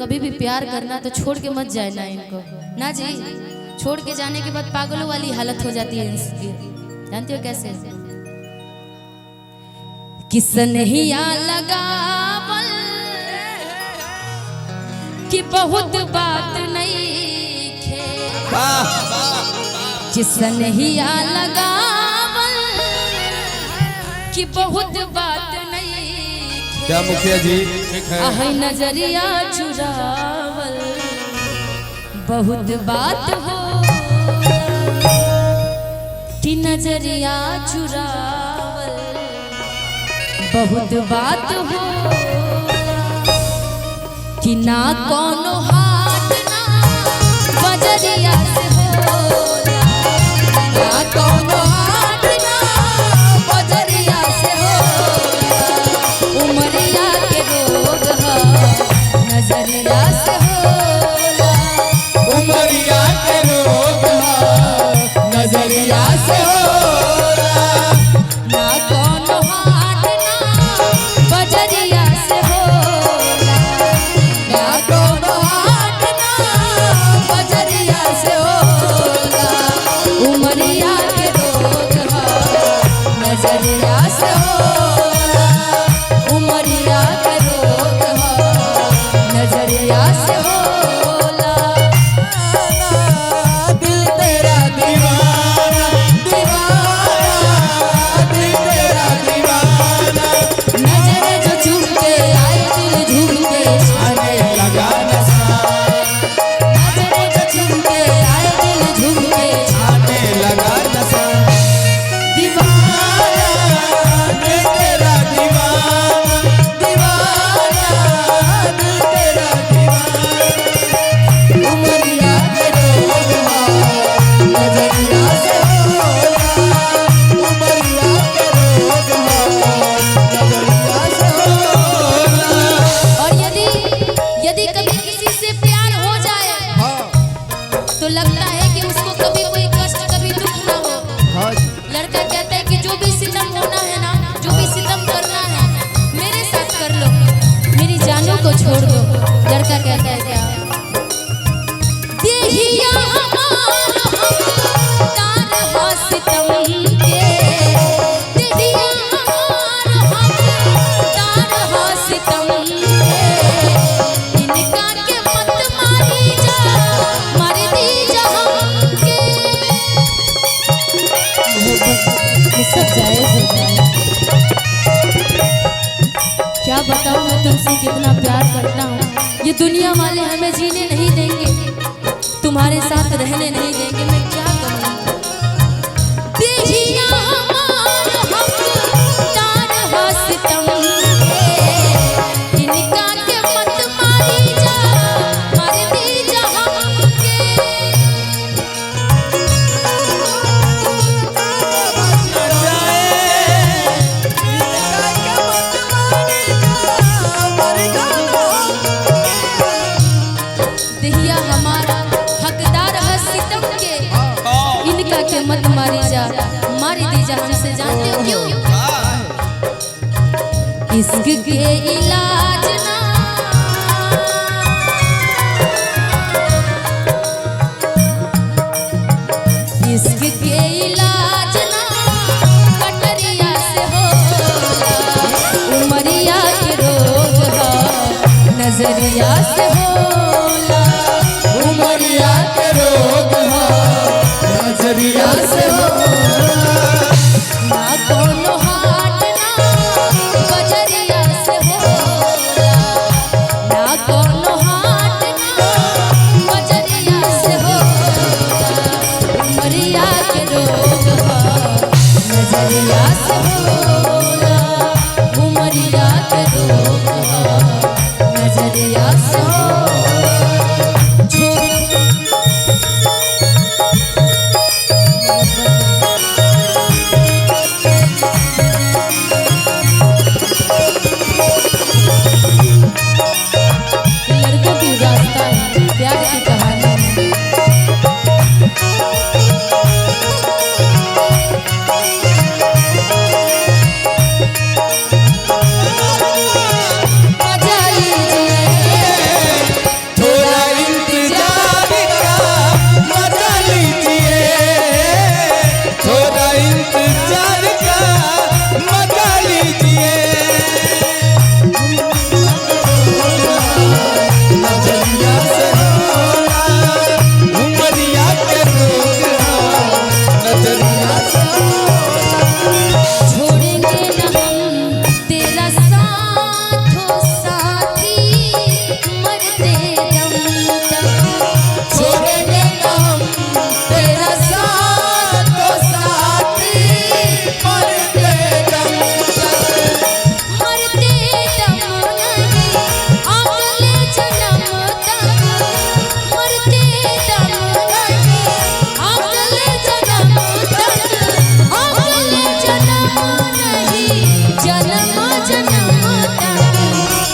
कभी भी प्यार करना तो छोड़ के मत जाए ना इनको, ना जी। छोड़ के जाने के बाद पागलों वाली हालत हो जाती है इसकी, जानती हो कैसे? किसनहिया लगावल कि बहुत बात नहीं खे, किसनहिया लगावल कि बहुत बात नहीं खे। क्या मुखिया जी ठीक है? आह नजरिया चुरावल बहुत बात हो कि नजरिया चुरावल बहुत बात हो कि ना कोनो हाथ ना बजरिया से होला, ना कोनो हाथ ना बजरिया से होला। उमरिया के रोग है नजरिया से होला, उमरिया के रोग नजरिया से होला। ना कोनो हाथ ना बजरिया से होला, ना कोनो हाथ ना बजरिया से होला। उमरिया के रोग है नजरिया से होला, उमरिया के रोग है नजरिया से होला। दिल तेरा दीवाना दीवाना, दिल तेरा दीवाना। नजर जो झूम के आए दिल झूम के आने लगा नशा, नजर जो झूम के आए दिल झूम के आने लगा नशा। दीवाना दिल तेरा दीवाना दीवाना, दिल तेरा दीवाना। उमरिया के रोग है नजरिया से होला, उमरिया के रोग नजरिया से होला। और यदि कभी किसी से प्यार हो जाए तो लगता है कि उसको कभी कोई कष्ट कभी दुख ना हो। लड़का कहता है कि जो भी सितम होना है ना, जो भी सितम करना है मेरे साथ कर लो, मेरी जानों को छोड़ दो। लड़का कहता है क्या? देहिया हमार हकदार हो सितम के, देहिया हमार हकदार हो सितम के। इनका के मत मारी जा, मार दी जा हमके। ये सब जायज हो जाए। क्या बताऊं मैं तुमसे कितना प्यार करता हूँ। ये दुनिया वाले हमें जीने नहीं देंगे, तुम्हारे साथ रहने नहीं देंगे, मैं क्या करूं? देहिया हमार हकदार हो सितम के, इनका के मत मारी जा, मार दी जा हमके। देहिया हमारा हकदार है सितम के, इनका के मत मारी जा, मारी दी जा हमसे। जानते हो क्यों? इश्क के इलाज ना इश्क के इलाज ना कटरिया से होला, उमरिया के रोग है नजरिया से होला। उमरिया के रोग नजरिया से होला। ना कोनो हाथ ना बजरिया से होला, ना कोनो हाथ ना बजरिया से होला। उमरिया के रोग है नजरिया से होला, उमरिया के रोग है नजरिया से होला। लड़कों की रास्ता है प्यार की कहानी है।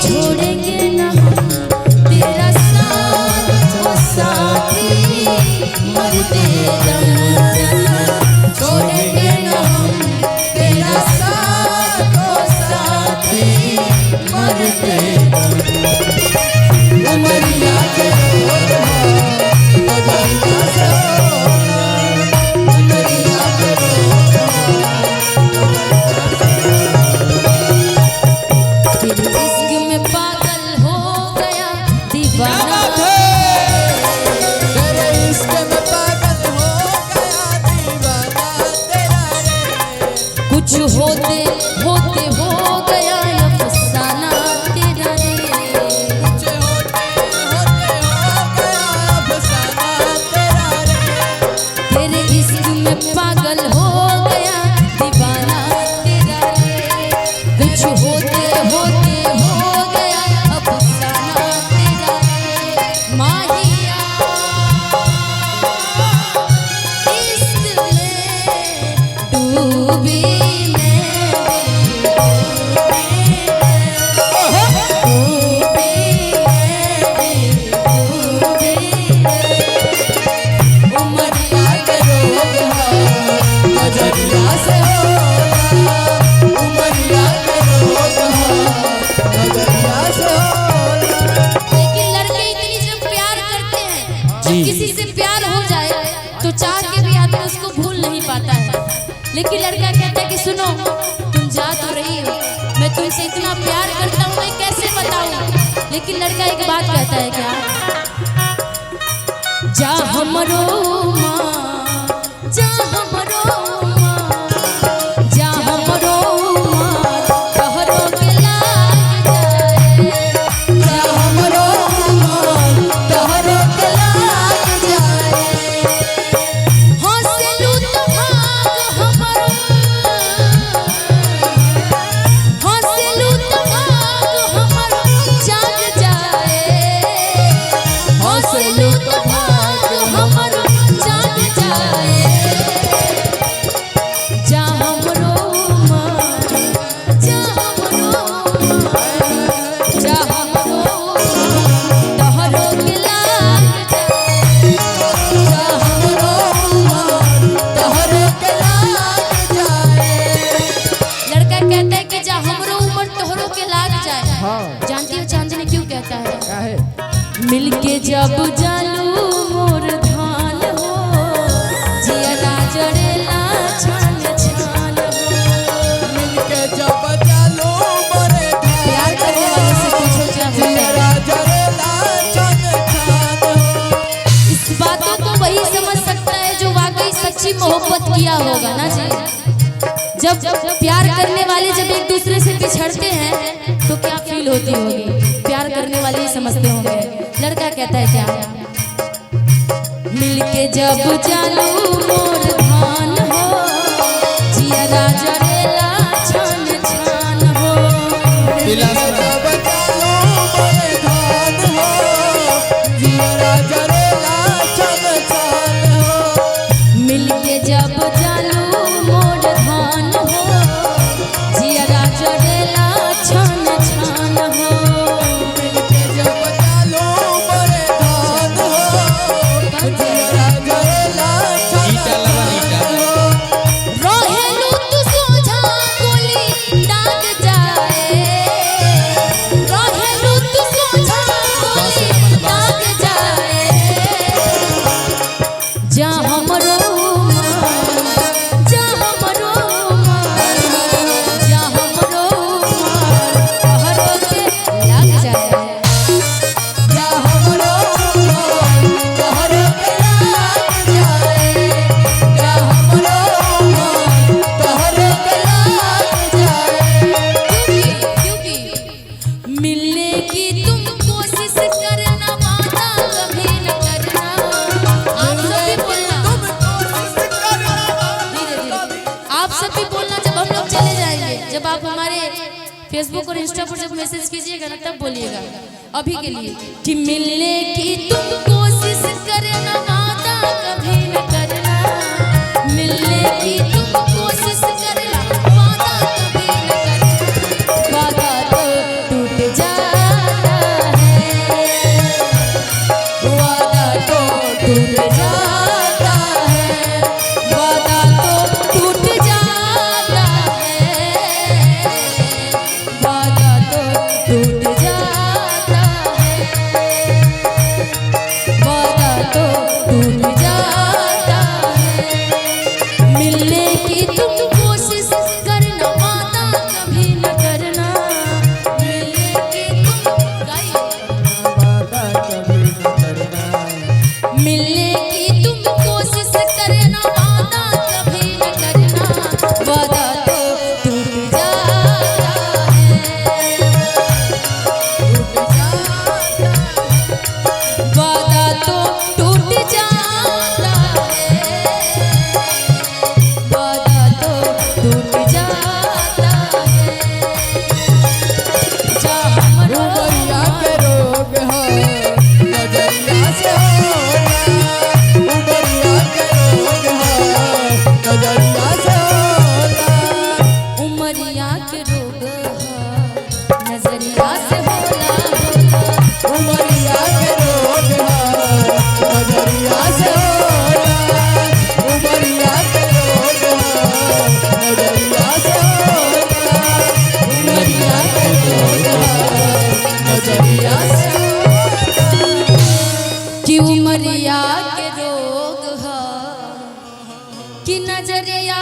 छोड़ेंगे ना हम तेरा साथ ओ साथी मरते दम तक। छोड़ेंगे ना हम तेरा साथ ओ साथी मरते दम तक। उमरिया के रोग हो नजरिया से होना, उमरिया के रोग तेरे इश्क में पागल हो गया दीवाना, तेरे इश्क में पागल हो गया दीवाना तेरा रे। कुछ होते होते हो गया अफसाना तेरा रे। कुछ होते होते हो गया अफसाना तेरा रे। तेरे इश्क में पागल हो गया दीवाना तेरा रे। कुछ होते होते हो गया अफसाना तेरा रे। माहिया इश्क में डूबी उमरिया के रोग हो नजरिया से होना, उमरिया के रोग हो नजरिया से होना। लेकिन लड़के इतनी जब प्यार करते हैं, जब किसी से प्यार हो जाए तो चाह के भी आदमी उसको भूल नहीं पाता है। लेकिन लड़का कहता है कि सुनो, तुम जा तो रही हो, मैं तुमसे इतना प्यार करता हूँ, मैं कैसे बताऊँ। लेकिन लड़का एक बात कहता है, क्या जा हमरो माँ, जा हमरो माँ, जा हमरो माँ, तोहरो के लाग जाए। जा हमरो मन तोहरो के लाग जाए। हंसलू तो भाग हमरो, हंसलू तो भाग हमरो जाग जाए। हंसलू तो भाग हमरो जाग जाए। जा हमरो मन, जा हमरो मन, जा हमरो मन, तोहरो के लाग जाए। जा हमरो मन तोहरो के लाग जाए। लड़का कहता है कि जा हमरो उम्र तोहरो के लाग जाए। जानती हो चांदनी क्यों कहता है? मिलके जब जालू मोर धान हो, जिया जड़ेला छान छान हो। मिलके जब चालो मोरे प्यार करने वाले से पूछो क्या बोलता है। तेरा जरेला छन छान हो। इस बातों को वही समझ सकता है जो वाकई सच्ची मोहब्बत किया होगा ना जी। जब प्यार करने वाले जब एक दूसरे से बिछड़ते हैं तो क्या फील होती होगी, प्यार करने वाले ही समझते होंगे। लड़का कहता है क्या, मिलके जब जालू मोर धान हो, जिया जड़ेला छान छान हो। मिलके जब चालो मोरे धान हो, जिया जरेला छन छान हो। मिलके जब जालू मोर धान हो, जिया जड़ेला छान छान हो। मिलके जब चालो मोरे धान हो, जिया जरेला छन छान हो। रहेलू तू सोझा गोली दाग जाए। रहेलू तू सोझा गोली दाग जाए। जा हमरो मन, जा हमरो मन, जा हमरो मन, तोहरो के लाग जाए। जा हमरो मन तोहरो के लाग जाए। जा हमरो मन तोहरो के लाग जाए। क्योंकि मिलने की तुम कोशिश करना, वादा कभी न करना। आप सब भी बोलना, धीरे धीरे आप सब भी बोलना। जब हम लोग चले जाएंगे, जब आप हमारे फेसबुक और इंस्टा पर जब मैसेज कीजिएगा ना, तब बोलिएगा। अभी के लिए कि मिलने की तुम कोशिश करना, वादा कभी न करना। मिलने की तुम कोशिश करना, वादा कभी न करना। वादा तो टूट जाए। कि उमरिया के रोग है कि नजरिया